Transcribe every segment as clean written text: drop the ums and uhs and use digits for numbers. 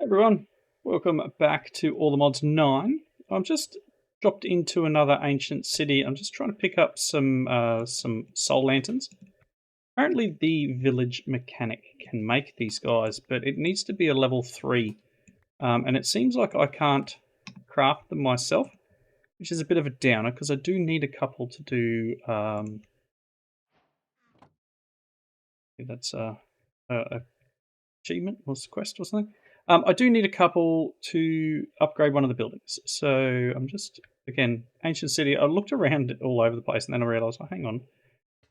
Everyone, welcome back to All the Mods 9. I'm just dropped into another ancient city. I'm just trying to pick up some soul lanterns. Apparently the village mechanic can make these guys, but it needs to be a level 3. And it seems like I can't craft them myself, which is a bit of a downer because I do need a couple to do... that's a achievement or quest or something. I do need a couple to upgrade one of the buildings. So I'm just, again, ancient city. I looked around all over the place and then I realised, oh, hang on.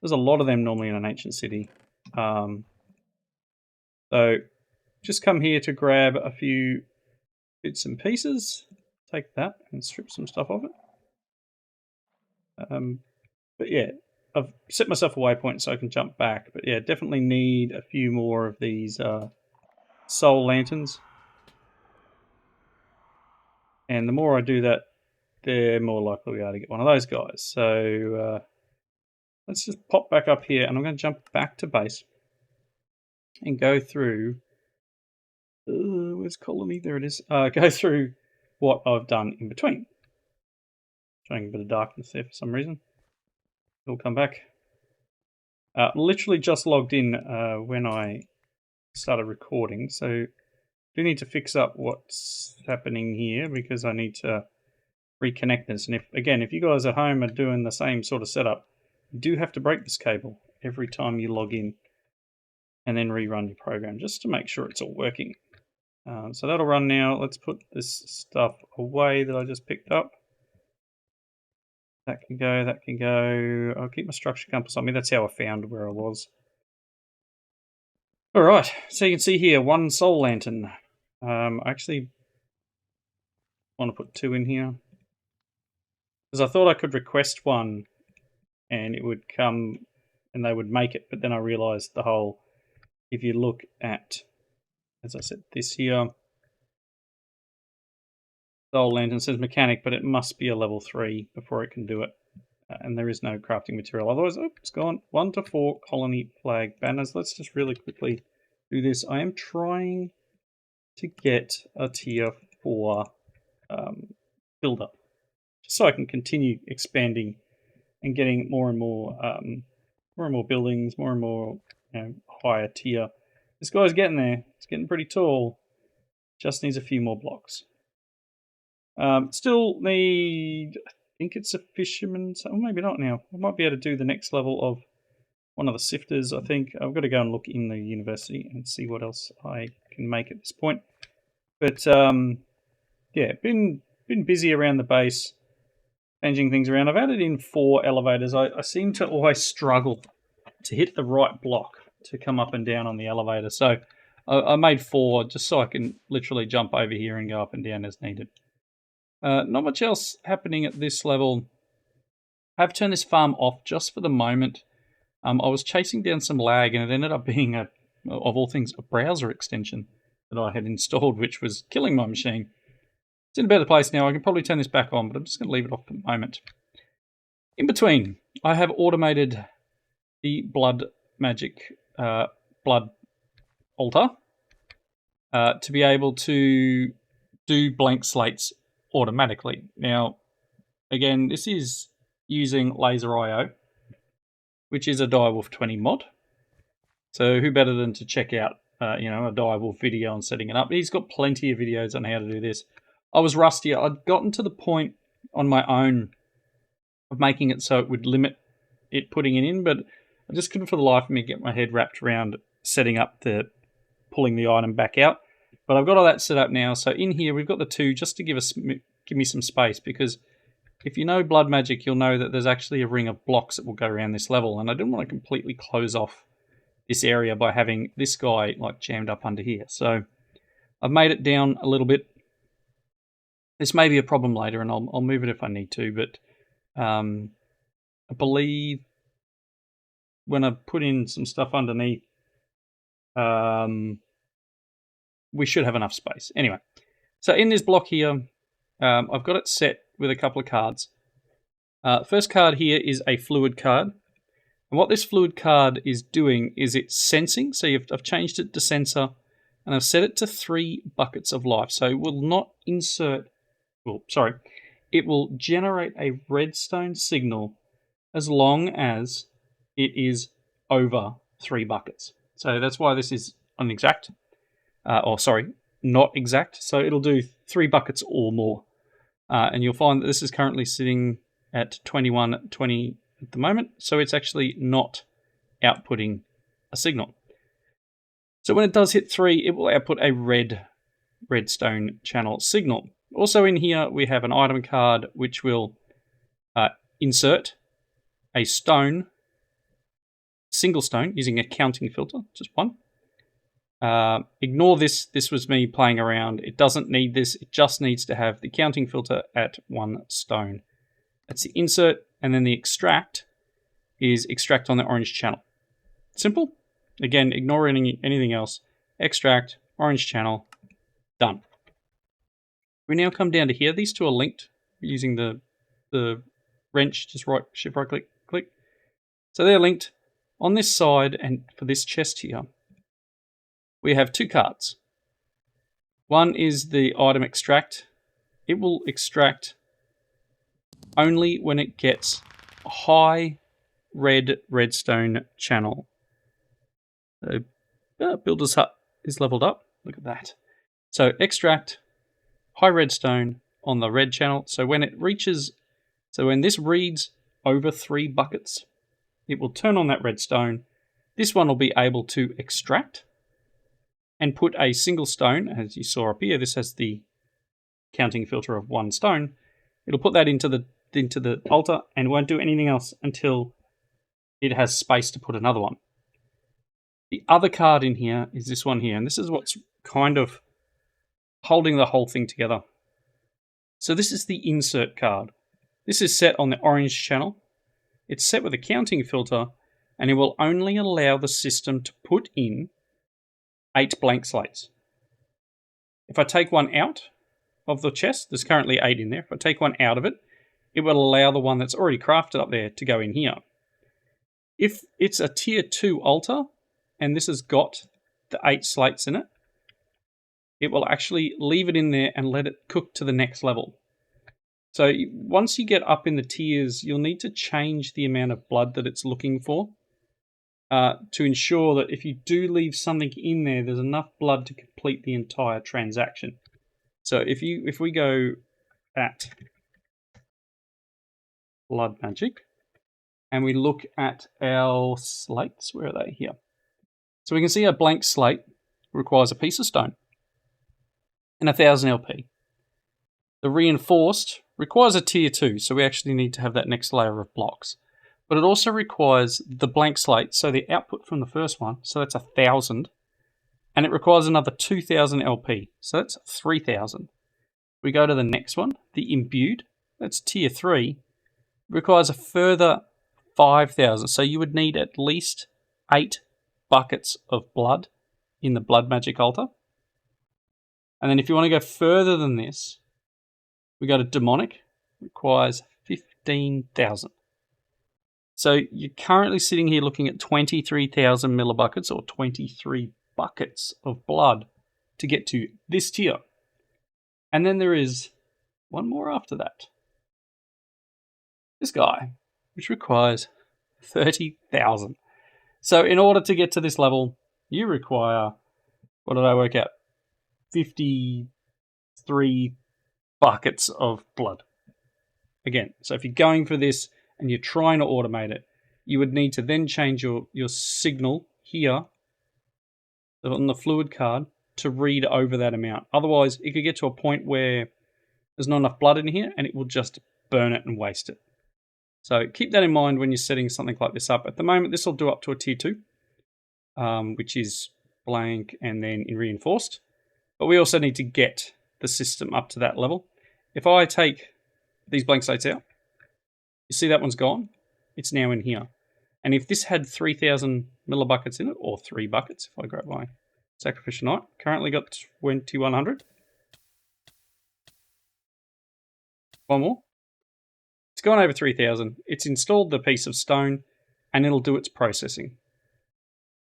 There's a lot of them normally in an ancient city. So just come here to grab a few bits and pieces. Take that and strip some stuff off it. But yeah, I've set myself a waypoint so I can jump back. But yeah, definitely need a few more of these soul lanterns. And the more I do that, the more likely we are to get one of those guys. So let's just pop back up here, and I'm going to jump back to base and go through... where's colony? There it is. Go through what I've done in between. Showing a bit of darkness there for some reason. It'll come back. Literally just logged in when I started recording, so I do need to fix up what's happening here because I need to reconnect this. And if you guys at home are doing the same sort of setup, you do have to break this cable every time you log in and then rerun your program just to make sure it's all working. So that'll run now. Let's put this stuff away that I just picked up. That can go, that can go. I'll keep my structure compass on me. That's how I found where I was. Alright, so you can see here, one soul lantern. I actually want to put 2 in here, because I thought I could request one and it would come and they would make it, but then I realised the whole, if you look at, as I said, this here, soul lantern says mechanic, but it must be a level 3 before it can do it. And there is no crafting material. Otherwise, oh, it's gone. 1 to 4 colony flag banners. Let's just really quickly do this. I am trying to get a tier 4 builder, just so I can continue expanding and getting more and more buildings, more and more higher tier. This guy's getting there. It's getting pretty tall. Just needs a few more blocks. Still need, I think it's a fisherman, so maybe not now. I might be able to do the next level of one of the sifters, I think. I've got to go and look in the university and see what else I can make at this point. But yeah, been busy around the base, changing things around. I've added in 4 elevators. I seem to always struggle to hit the right block to come up and down on the elevator. So I made 4 just so I can literally jump over here and go up and down as needed. Not much else happening at this level. I've turned this farm off just for the moment. I was chasing down some lag and it ended up being, of all things, a browser extension that I had installed, which was killing my machine. It's in a better place now. I can probably turn this back on, but I'm just going to leave it off for the moment. In between, I have automated the blood magic, blood altar to be able to do blank slates automatically. Now, again, this is using Laser IO, which is a Direwolf 20 mod. So who better than to check out a Direwolf video on setting it up. He's got plenty of videos on how to do this. I was rusty. I'd gotten to the point on my own of making it so it would limit it putting it in, but I just couldn't for the life of me get my head wrapped around setting up pulling the item back out. But I've got all that set up now. So in here, we've got the 2 just to give me some space, because if you know blood magic, you'll know that there's actually a ring of blocks that will go around this level. And I didn't want to completely close off this area by having this guy like jammed up under here. So I've made it down a little bit. This may be a problem later, and I'll move it if I need to. But I believe when I put in some stuff underneath, we should have enough space. Anyway, so in this block here, I've got it set with a couple of cards. First card here is a fluid card. And what this fluid card is doing is it's sensing. So I've changed it to sensor. and I've set it to 3 buckets of life. So it will not insert, it will generate a redstone signal as long as it is over 3 buckets. So that's why this is unexact, not exact. So it'll do 3 buckets or more. And you'll find that this is currently sitting at 2120 at the moment, so it's actually not outputting a signal. So when it does hit 3, it will output a redstone channel signal. Also in here, we have an item card which will insert a stone, single stone, using a counting filter, just one. Ignore this. This was me playing around. It doesn't need this. It just needs to have the counting filter at 1 stone. That's the insert, and then the extract is extract on the orange channel. Simple. Again, ignore anything else. Extract, orange channel, done. We now come down to here. These two are linked using the wrench. Just shift right click. So they're linked. On this side, and for this chest here, we have 2 cards. One is the item extract. It will extract only when it gets a high redstone channel. So, Builder's Hut is leveled up. Look at that. So extract high redstone on the red channel. So when this reads over 3 buckets, it will turn on that redstone. This one will be able to extract and put a single stone, as you saw up here. This has the counting filter of 1 stone. It'll put that into the altar and won't do anything else until it has space to put another one. The other card in here is this one here, and this is what's kind of holding the whole thing together. So this is the insert card. This is set on the orange channel. It's set with a counting filter, and it will only allow the system to put in 8 blank slates. If I take one out of the chest, there's currently 8 in there. If I take one out of it, it will allow the one that's already crafted up there to go in here. If it's a tier 2 altar, and this has got the 8 slates in it, it will actually leave it in there and let it cook to the next level. So once you get up in the tiers, you'll need to change the amount of blood that it's looking for to ensure that if you do leave something in there, there's enough blood to complete the entire transaction. So if we go at blood magic and we look at our slates, where are they? Here. So we can see a blank slate requires a piece of stone and 1000 LP. The reinforced requires a tier 2, so we actually need to have that next layer of blocks. But it also requires the blank slate, so the output from the first one, so that's 1000, and it requires another 2000 LP, so that's 3000. We go to the next one, the imbued, that's tier 3, requires a further 5000, so you would need at least 8 buckets of blood in the blood magic altar. And then if you want to go further than this, we go to demonic, requires 15,000. So you're currently sitting here looking at 23,000 millibuckets, or 23 buckets of blood to get to this tier. And then there is one more after that. This guy, which requires 30,000. So in order to get to this level, you require, what did I work out? 53 buckets of blood. Again, so if you're going for this and you're trying to automate it, you would need to then change your signal here on the fluid card to read over that amount. Otherwise, it could get to a point where there's not enough blood in here and it will just burn it and waste it. So keep that in mind when you're setting something like this up. At the moment, this will do up to a tier 2, which is blank and then in reinforced. But we also need to get the system up to that level. If I take these blank slates out, you see that one's gone. It's now in here. And if this had 3,000 millibuckets in it, or 3 buckets, if I grab my sacrificial knight, currently got 2,100. One more. It's gone over 3,000. It's installed the piece of stone, and it'll do its processing.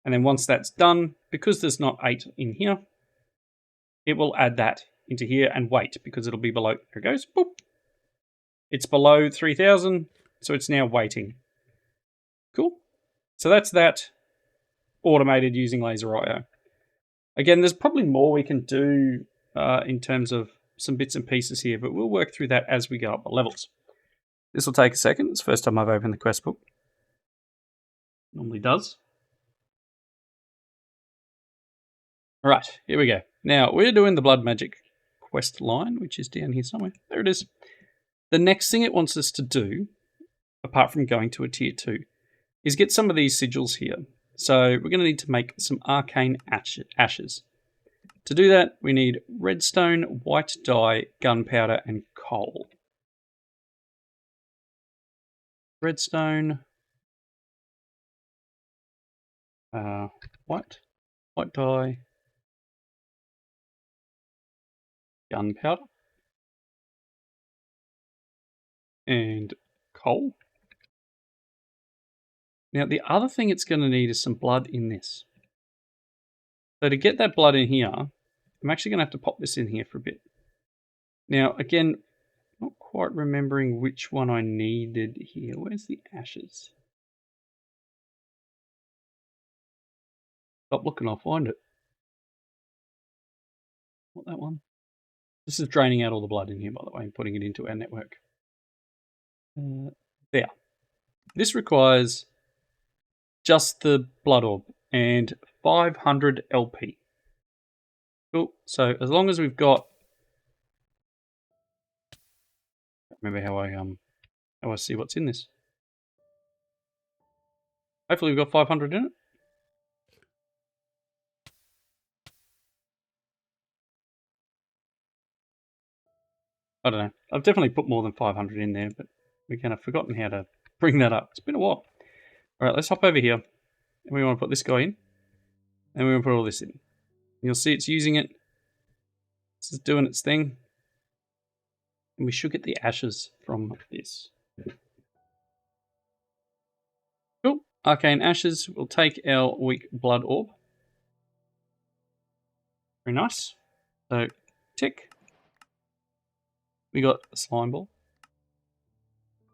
And then once that's done, because there's not 8 in here, it will add that into here and wait because it'll be below. There it goes. Boop. It's below 3,000, so it's now waiting. Cool. So that's that automated using laser IO. Again, there's probably more we can do in terms of some bits and pieces here, but we'll work through that as we go up the levels. This will take a second. It's the first time I've opened the quest book. Normally does. All right, here we go. Now, we're doing the Blood Magic quest line, which is down here somewhere. There it is. The next thing it wants us to do, apart from going to a tier 2, is get some of these sigils here. So we're going to need to make some arcane ashes. To do that, we need redstone, white dye, gunpowder, and coal. Redstone, white dye, gunpowder, and coal. Now, the other thing it's going to need is some blood in this. So to get that blood in here, I'm actually going to have to pop this in here for a bit. Now, again, not quite remembering which one I needed here. Where's the ashes? Stop looking, I'll find it. Not that one. This is draining out all the blood in here, by the way, and putting it into our network. There. This requires just the blood orb and 500 LP. Cool. So as long as we've got, I don't remember how I see what's in this. Hopefully we've got 500 in it. I don't know. I've definitely put more than 500 in there, but we kind of forgotten how to bring that up. It's been a while. All right, let's hop over here. And we want to put this guy in. And we want to put all this in. You'll see it's using it. This is doing its thing. And we should get the ashes from this. Cool. Arcane ashes. We'll take our weak blood orb. Very nice. So, tick. We got a slime ball.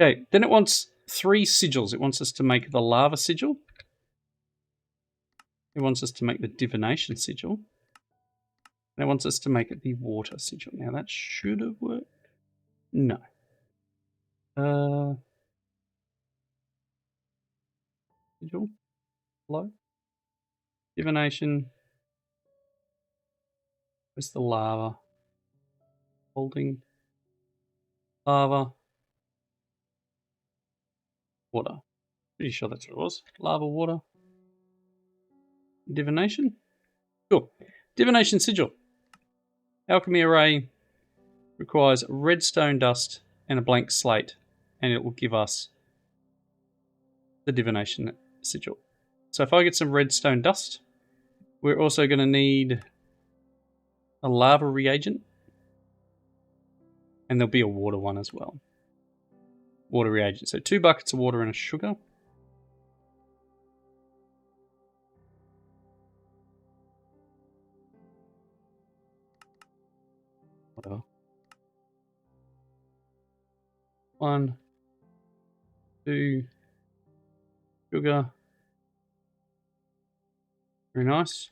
Okay, then it wants 3 sigils. It wants us to make the lava sigil. It wants us to make the divination sigil. And it wants us to make the water sigil. Now that should have worked. No. Sigil. Hello. Divination. Where's the lava? Holding. Lava. Water. Pretty sure that's what it was. Lava, water. Divination. Cool. Divination sigil. Alchemy array requires redstone dust and a blank slate, and it will give us the divination sigil. So if I get some redstone dust, we're also going to need a lava reagent, and there'll be a water one as well. Water reagent. So 2 buckets of water and a sugar. Whatever. 1, 2, sugar. Very nice.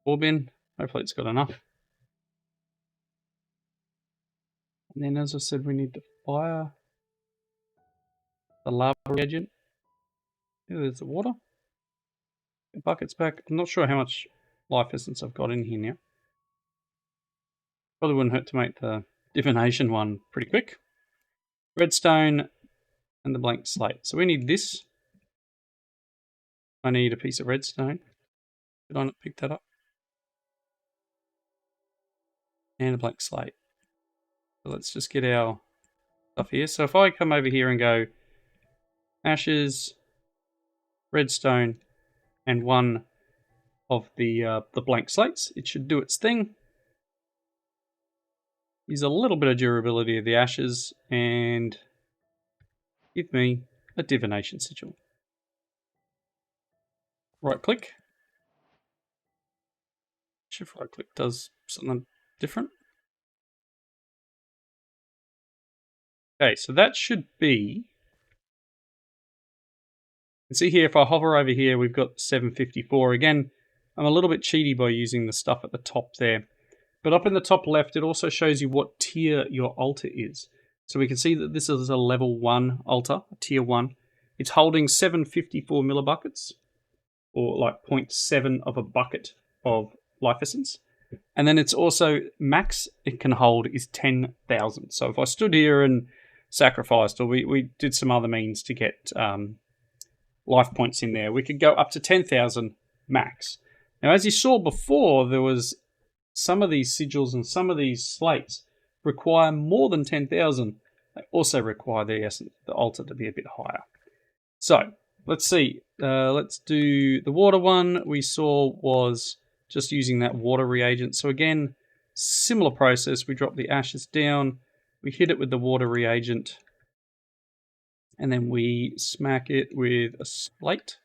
4 bin. Hopefully it's got enough. And then, as I said, we need the fire, the lava reagent. There's the water. The bucket's back. I'm not sure how much life essence I've got in here now. Probably wouldn't hurt to make the divination one pretty quick. Redstone and the blank slate. So we need this. I need a piece of redstone. Did I not pick that up? And a blank slate. So let's just get our stuff here. So if I come over here and go ashes, redstone, and 1 of the blank slates, it should do its thing. Use a little bit of durability of the ashes and give me a divination sigil. Right click, Shift right click does something different. Okay, so that should be. You can see here, if I hover over here, we've got 754. Again, I'm a little bit cheaty by using the stuff at the top there. But up in the top left, it also shows you what tier your altar is. So we can see that this is a level 1 altar, tier 1. It's holding 754 millibuckets, or like 0.7 of a bucket of life essence. And then it's also max it can hold is 10,000. So if I stood here and sacrificed, or we did some other means to get life points in there, we could go up to 10,000 max. Now, as you saw before, there was some of these sigils and some of these slates require more than 10,000. They also require the altar to be a bit higher. So let's see. Let's do the water one. We saw was just using that water reagent. So again, similar process. We drop the ashes down. We hit it with the water reagent. And then we smack it with a slate.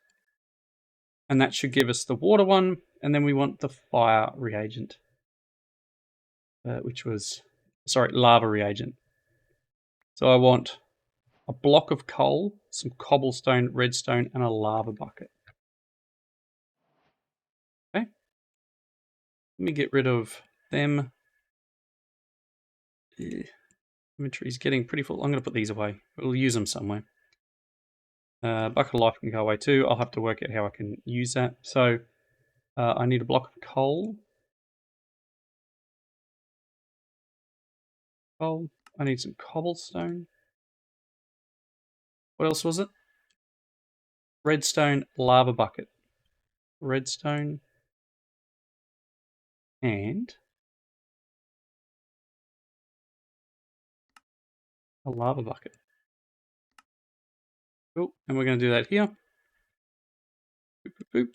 And that should give us the water one. And then we want the fire reagent, which was, lava reagent. So I want a block of coal, some cobblestone, redstone, and a lava bucket. Okay. Let me get rid of them. Inventory is getting pretty full. I'm going to put these away. We'll use them somewhere. Bucket of life can go away too. I'll have to work out how I can use that. So I need a block of coal. Coal. I need some cobblestone. What else was it? Redstone, lava bucket. Redstone. And a lava bucket. Cool. And we're going to do that here. Boop, boop, boop.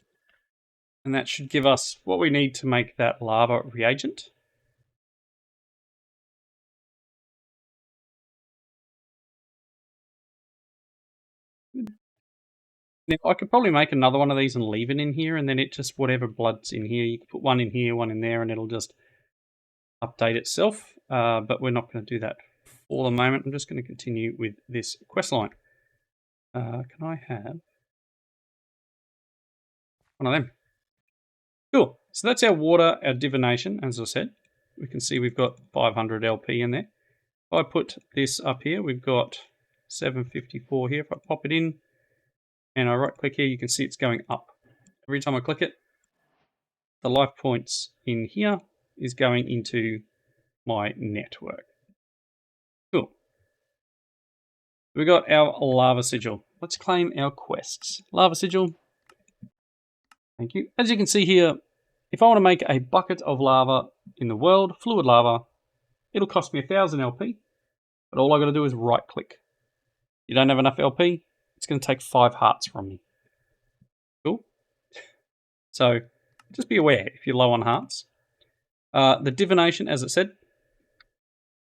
And that should give us what we need to make that lava reagent. Now, I could probably make another one of these and leave it in here, and then it just, whatever blood's in here, you can put one in here, one in there, and it'll just update itself. But we're not going to do that for the moment. I'm just going to continue with this quest line. Can I have one of them? Cool. So that's our water, our divination, as I said. We can see we've got 500 LP in there. If I put this up here, we've got 754 here. If I pop it in and I right click here, you can see it's going up. Every time I click it, the life points in here is going into my network. Cool. We got our lava sigil. Let's claim our quests. Lava sigil. Thank you. As you can see here, if I want to make a bucket of lava in the world, fluid lava, it'll cost me 1,000 LP. But all I got to do is right click. You don't have enough LP, it's going to take 5 hearts from me. Cool. So just be aware if you're low on hearts. The divination, as it said,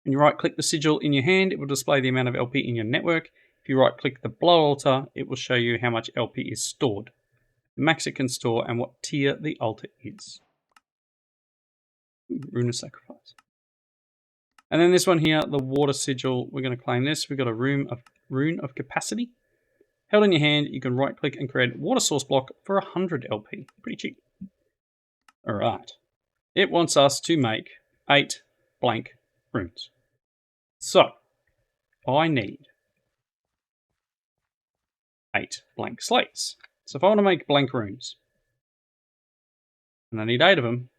when you right click the sigil in your hand, it will display the amount of LP in your network. If you right click the blow altar, it will show you how much LP is stored, the max it can store, and what tier the altar is. Rune of Sacrifice. And then this one here, the water sigil, we're going to claim this. We've got a rune of capacity. Held in your hand, you can right click and create a water source block for 100 LP. Pretty cheap. All right. It wants us to make 8 blank runes. So I need 8 blank slates. So if I want to make blank runes, and I need 8 of them,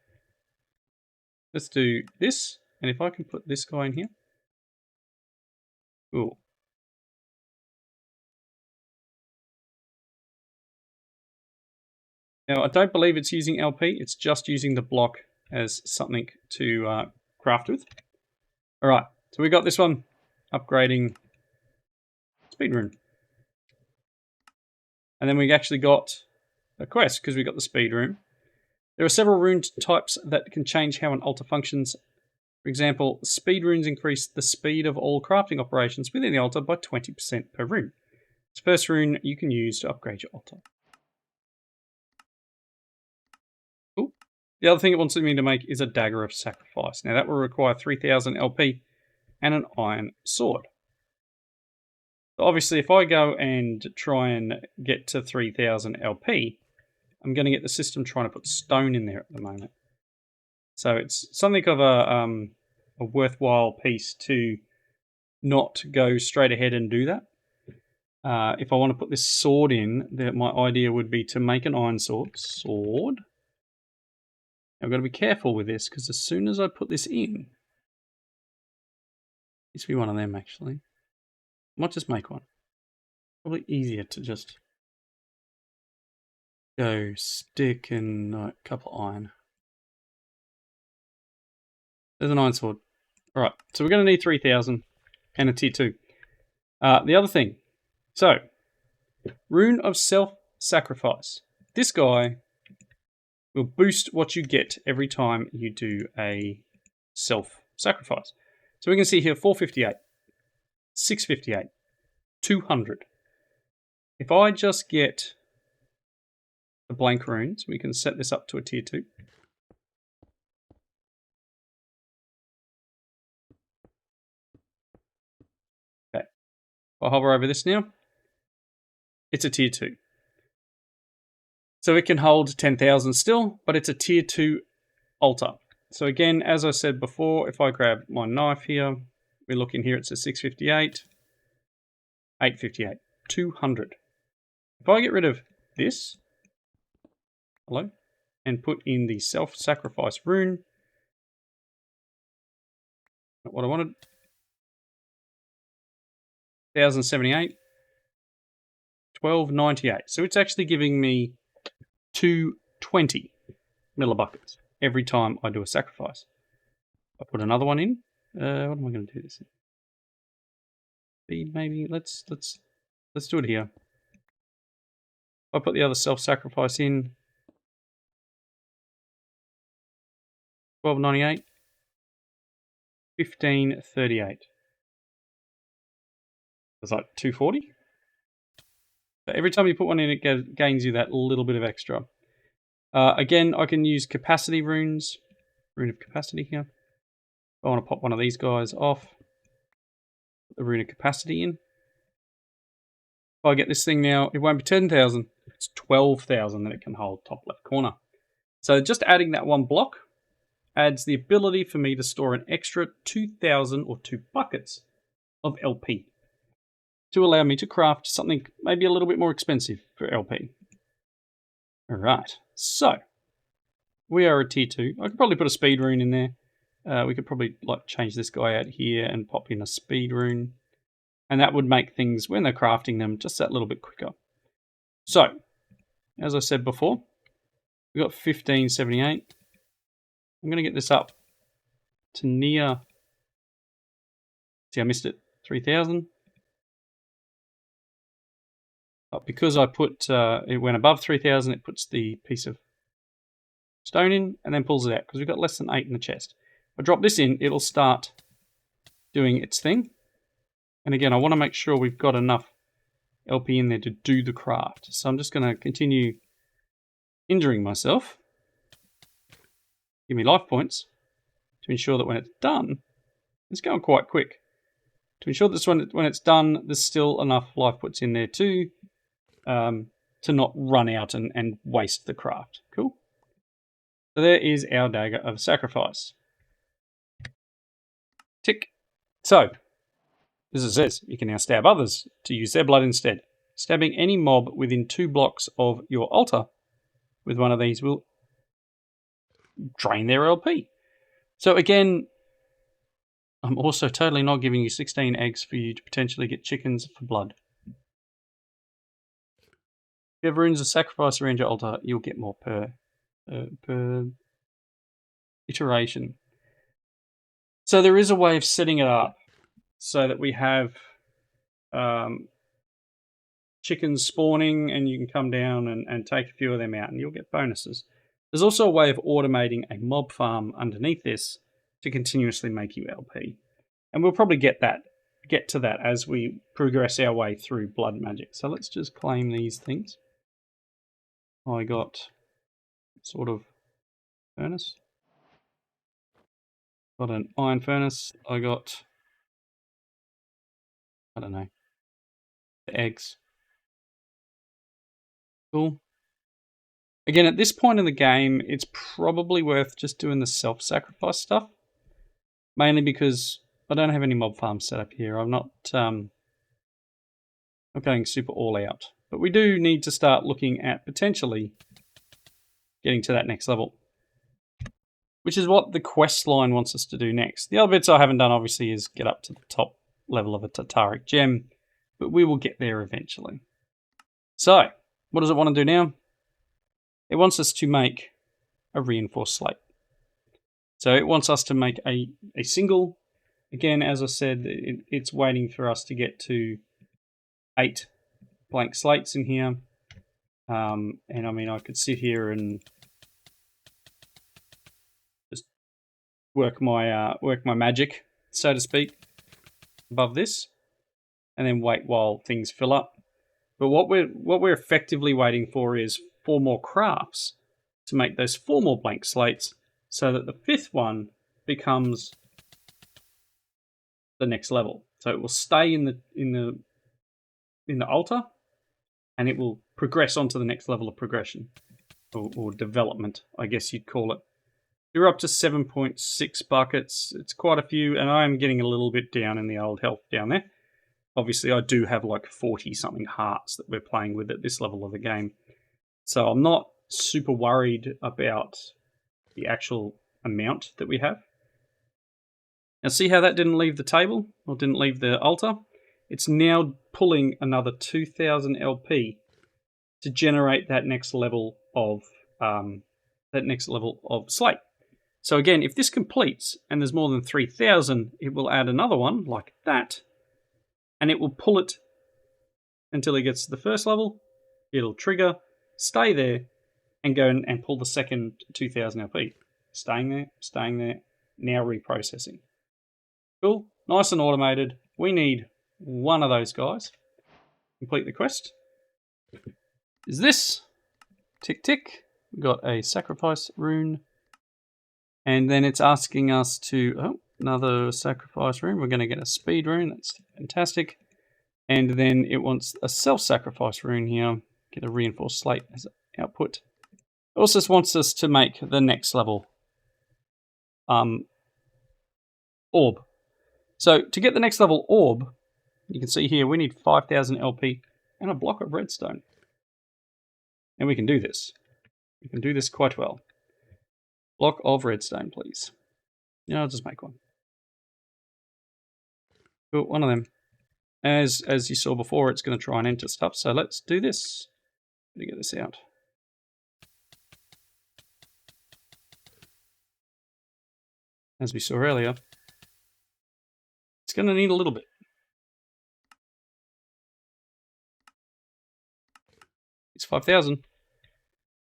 let's do this. And if I can put this guy in here. Cool. Now, I don't believe it's using LP. It's just using the block as something to craft with. All right. So we got this one. Upgrading speed rune. And then we actually got a quest because we got the speed rune. There are several rune types that can change how an altar functions. For example, speed runes increase the speed of all crafting operations within the altar by 20% per rune. It's the first rune you can use to upgrade your altar. Cool. The other thing it wants me to make is a Dagger of Sacrifice. Now that will require 3000 LP and an iron sword. So obviously if I go and try and get to 3000 LP, I'm going to get the system trying to put stone in there at the moment. So it's something of a worthwhile piece to not go straight ahead and do that. If I want to put this sword in, my idea would be to make an iron sword. I've got to be careful with this because as soon as I put this in, this will be one of them actually. I might just make one. Probably easier to just go stick and a couple of iron. There's an iron sword. Alright, so we're going to need 3000 and a tier 2. The other thing, so Rune of Self-Sacrifice. This guy will boost what you get every time you do a self-sacrifice. So we can see here 458, 658, 200. If I just get the blank runes, we can set this up to a tier 2. Okay. I'll hover over this now. It's a tier 2. So it can hold 10,000 still, but it's a tier 2 altar. So again, as I said before, if I grab my knife here, we look in here, it says 658, 858, 200. If I get rid of this, and put in the self-sacrifice rune, not what I wanted, 1078, 1298. So it's actually giving me 220 millibuckets every time I do a sacrifice. I put another one in. What am I going to do this in? Speed, maybe. Let's do it here. I put the other self-sacrifice in. 1298. 1538. It's like 240. So every time you put one in, it gains you that little bit of extra. Again, I can use capacity runes. Rune of capacity here. I want to pop one of these guys off. Put the rune of capacity in. If I get this thing now, it won't be 10,000. It's 12,000 that it can hold, top left corner. So just adding that one block adds the ability for me to store an extra 2,000 or 2 buckets of LP to allow me to craft something maybe a little bit more expensive for LP. Alright, so we are a tier 2. I could probably put a speed rune in there. We could probably change this guy out here and pop in a speed rune. And that would make things, when they're crafting them, just that little bit quicker. So, as I said before, we've got 1578. I'm going to get this up to near, see I missed it, 3000. But because I put, it went above 3000, it puts the piece of stone in and then pulls it out because we've got less than 8 in the chest. If I drop this in, it'll start doing its thing. And again, I want to make sure we've got enough LP in there to do the craft. So I'm just going to continue injuring myself. Give me life points to ensure that when it's done, it's going quite quick. To ensure that when it's done, there's still enough life points in there too, to not run out and waste the craft. Cool. So there is our Dagger of Sacrifice. Tick. So, as it says, you can now stab others to use their blood instead. Stabbing any mob within 2 blocks of your altar with one of these will drain their LP. So again, I'm also totally not giving you 16 eggs for you to potentially get chickens for blood. If you have runes of sacrifice around your altar, you'll get more per iteration. So there is a way of setting it up so that we have chickens spawning and you can come down and take a few of them out and you'll get bonuses. There's also a way of automating a mob farm underneath this to continuously make you LP. And we'll probably get to that as we progress our way through blood magic. So let's just claim these things. I got sort of furnace. Got an iron furnace. I got, I don't know, the eggs. Cool. Again, at this point in the game, it's probably worth just doing the self-sacrifice stuff. Mainly because I don't have any mob farms set up here. I'm not going super all out. But we do need to start looking at potentially getting to that next level, which is what the quest line wants us to do next. The other bits I haven't done, obviously, is get up to the top level of a Tataric gem, but we will get there eventually. So, what does it want to do now? It wants us to make a reinforced slate. So it wants us to make a single. Again, as I said, it's waiting for us to get to 8 blank slates in here. And I mean, I could sit here and just work my magic, so to speak, above this, and then wait while things fill up. But what we're effectively waiting for is 4 more crafts to make those 4 more blank slates, so that the 5th one becomes the next level. So it will stay in the altar, and it will progress onto the next level of progression or development, I guess you'd call it. You're up to 7.6 buckets. It's quite a few, and I am getting a little bit down in the old health down there. Obviously, I do have like 40-something hearts that we're playing with at this level of the game. So I'm not super worried about the actual amount that we have. Now see how that didn't leave the table, or didn't leave the altar? It's now pulling another 2,000 LP to generate that next level of slate. So again, if this completes and there's more than 3,000, it will add another one like that, and it will pull it until it gets to the first level. It'll trigger, stay there, and go and pull the second 2,000 LP. Staying there, now reprocessing. Cool, nice and automated. We need one of those guys. Complete the quest. Is this? Tick, tick. We've got a sacrifice rune. And then it's asking us to, another sacrifice rune. We're going to get a speed rune. That's fantastic. And then it wants a self-sacrifice rune here. Get a reinforced slate as output. It also wants us to make the next level orb. So to get the next level orb, you can see here we need 5,000 LP and a block of redstone. And we can do this. We can do this quite well. Block of redstone, please. Yeah, I'll just make one. Cool, one of them. As you saw before, it's going to try and enter stuff, so let's do this. Let me get this out. As we saw earlier, it's going to need a little bit. It's 5,000.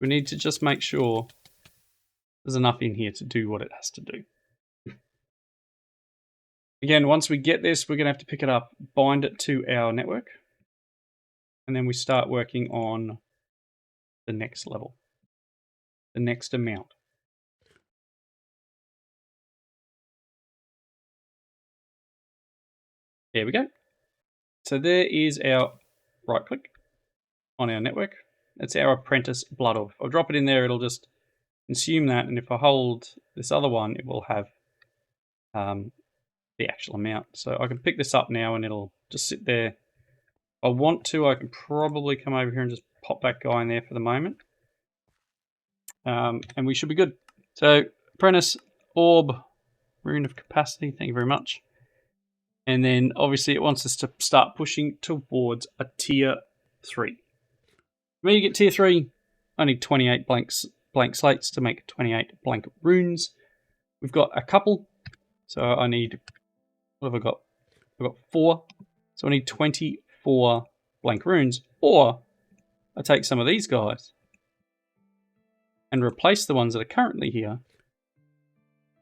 We need to just make sure there's enough in here to do what it has to do. Again, once we get this, we're going to have to pick it up, bind it to our network, and then we start working on the next level, the next amount. There we go. So there is our right click on our network. That's our apprentice blood orb. I'll drop it in there, it'll just consume that, and if I hold this other one, it will have the actual amount. So I can pick this up now and it'll just sit there. If I want to, I can probably come over here and just pop that guy in there for the moment. And we should be good. So apprentice orb, rune of capacity, thank you very much. And then obviously it wants us to start pushing towards a tier 3. When you get tier 3, I need 28 blank slates to make 28 blank runes. We've got a couple, so I need, what have I got? I've got 4, so I need 24 blank runes, or I take some of these guys and replace the ones that are currently here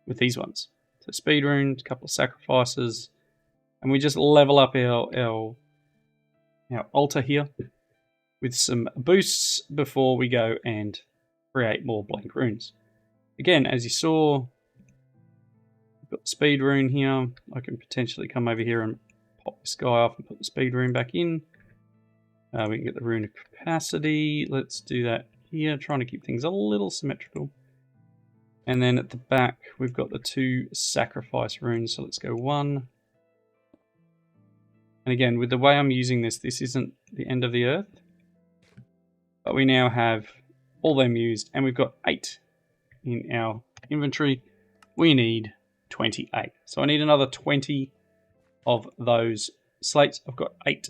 with these ones. So speed runes, a couple of sacrifices, and we just level up our altar here with some boosts before we go and create more blank runes. Again, as you saw, we've got the speed rune here. I can potentially come over here and pop this guy off and put the speed rune back in. We can get the rune of capacity. Let's do that here, trying to keep things a little symmetrical. And then at the back, we've got the 2 sacrifice runes. So let's go 1. And again, with the way I'm using this, this isn't the end of the earth. But we now have all them used, and we've got 8 in our inventory. We need 28. So I need another 20 of those slates. I've got 8.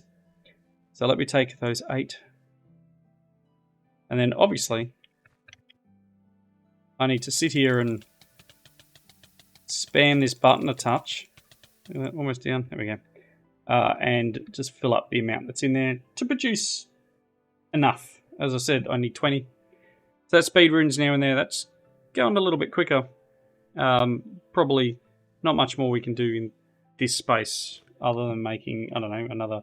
So let me take those 8. And then obviously, I need to sit here and spam this button a touch. Almost down. There we go. And just fill up the amount that's in there to produce enough. As I said, I need 20. So that speed rune's now in there. That's going a little bit quicker. Probably not much more we can do in this space other than making, I don't know, another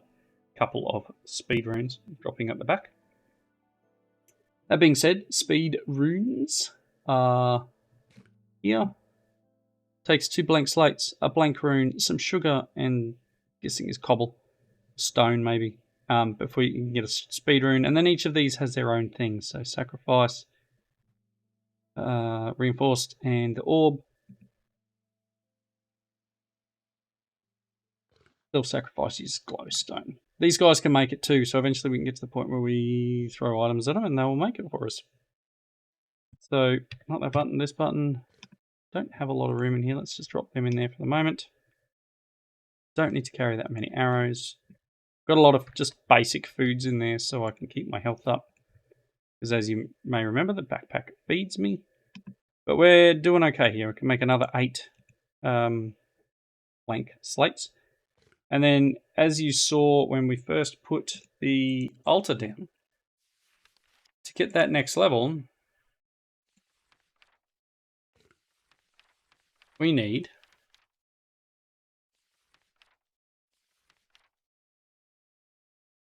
couple of speed runes dropping at the back. That being said, speed runes are here. Takes 2 blank slates, a blank rune, some sugar, and guessing is cobble, stone maybe, before you can get a speed rune. And then each of these has their own things. So sacrifice, reinforced, and orb. Self-sacrifice is glowstone. These guys can make it too, so eventually we can get to the point where we throw items at them and they will make it for us. So, not that button, this button. Don't have a lot of room in here. Let's just drop them in there for the moment. Don't need to carry that many arrows. Got a lot of just basic foods in there so I can keep my health up. Because as you may remember, the backpack feeds me. But we're doing okay here. We can make another 8 blank slates. And then, as you saw when we first put the altar down, to get that next level, we need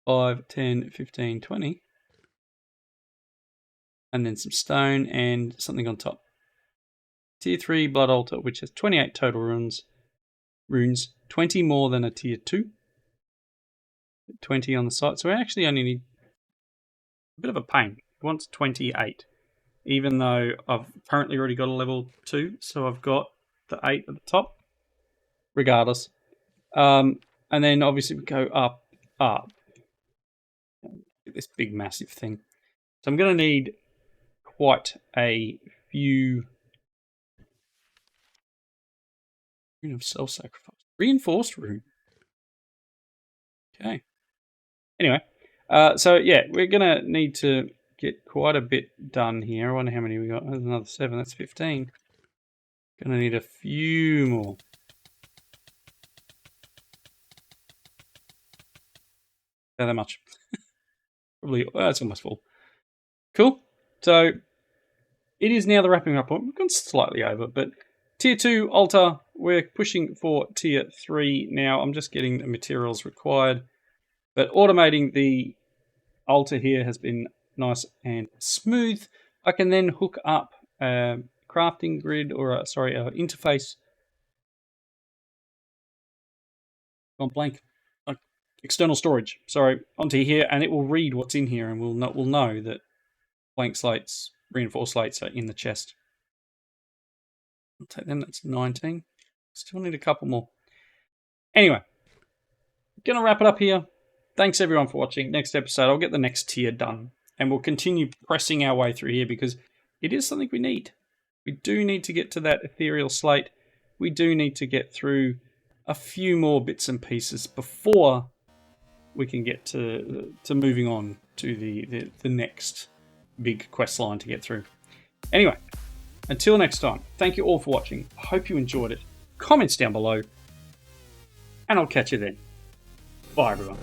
5, 10, 15, 20, and then some stone and something on top. Tier 3 blood altar, which has 28 total runes, 20 more than a tier 2, 20 on the side. So we actually only need a bit of a pain. It wants 28, even though I've currently already got a level 2, so I've got the 8 at the top, regardless. And then obviously we go up. This big massive thing. So I'm going to need quite a few rune of self-sacrifice. Reinforced rune. Okay. Anyway, so yeah, we're going to need to get quite a bit done here. I wonder how many we got. There's another 7. That's 15. Going to need a few more. Not that much. Probably, it's almost full. Cool. So it is now the wrapping up point. We've gone slightly over, but tier 2 altar, we're pushing for tier 3 now. I'm just getting the materials required, but automating the altar here has been nice and smooth. I can then hook up a crafting grid or an interface. Gone blank. External storage, onto here, and it will read what's in here, and we'll know that blank slates, reinforced slates are in the chest. I'll take them, that's 19. Still need a couple more. Anyway, gonna wrap it up here. Thanks everyone for watching. Next episode, I'll get the next tier done, and we'll continue pressing our way through here because it is something we need. We do need to get to that ethereal slate. We do need to get through a few more bits and pieces before we can get to moving on to the next big quest line to get through. Anyway, until next time, thank you all for watching. I hope you enjoyed it. Comments down below, and I'll catch you then. Bye, everyone.